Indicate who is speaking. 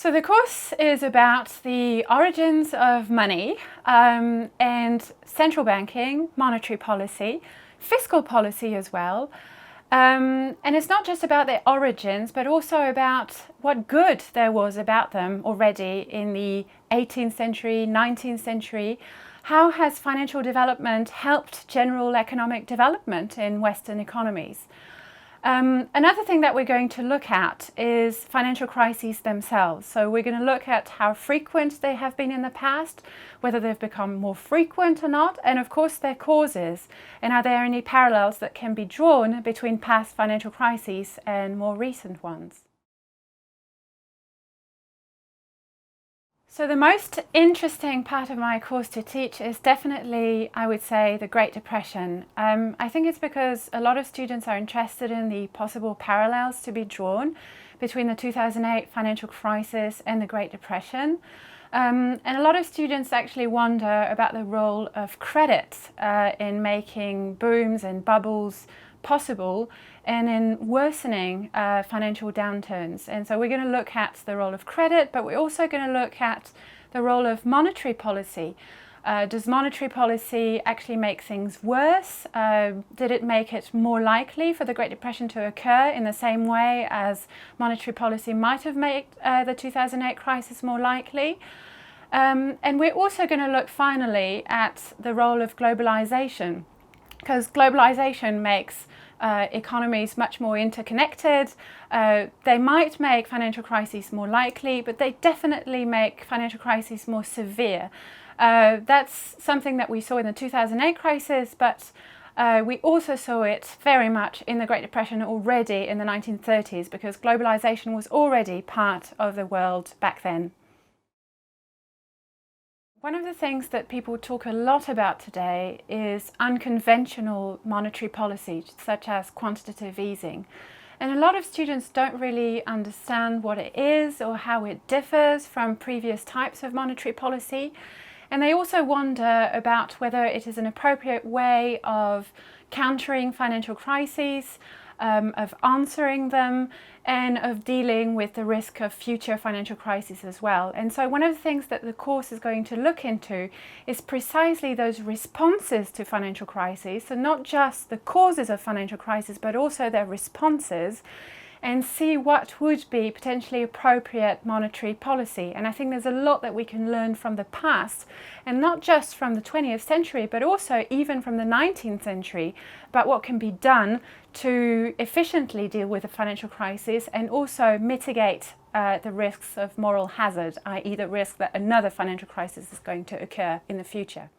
Speaker 1: So the course is about the origins of money and central banking, monetary policy, fiscal policy as well. And it's not just about their origins, but also about what good there was about them already in the 18th century, 19th century. How has financial development helped general economic development in Western economies? Another thing that we're going to look at is financial crises themselves. So we're going to look at how frequent they have been in the past, whether they've become more frequent or not, and of course their causes, and are there any parallels that can be drawn between past financial crises and more recent ones. So the most interesting part of my course to teach is definitely, I would say, the Great Depression. I think it's because a lot of students are interested in the possible parallels to be drawn between the 2008 financial crisis and the Great Depression. And a lot of students actually wonder about the role of credit in making booms and bubbles possible and in worsening financial downturns. And so we're going to look at the role of credit, but we're also going to look at the role of monetary policy. Does monetary policy actually make things worse? Did it make it more likely for the Great Depression to occur in the same way as monetary policy might have made the 2008 crisis more likely? And we're also going to look finally at the role of globalization, because globalization makes economies much more interconnected. They might make financial crises more likely, but they definitely make financial crises more severe. That's something that we saw in the 2008 crisis, but we also saw it very much in the Great Depression already in the 1930s, because globalization was already part of the world back then. One of the things that people talk a lot about today is unconventional monetary policy, such as quantitative easing. And a lot of students don't really understand what it is or how it differs from previous types of monetary policy. And they also wonder about whether it is an appropriate way of countering financial crises, of answering them, and of dealing with the risk of future financial crises as well. And so one of the things that the course is going to look into is precisely those responses to financial crises, so not just the causes of financial crises, but also their responses, and see what would be potentially appropriate monetary policy. And I think there's a lot that we can learn from the past, and not just from the 20th century, but also even from the 19th century, about what can be done to efficiently deal with a financial crisis and also mitigate the risks of moral hazard, i.e. the risk that another financial crisis is going to occur in the future.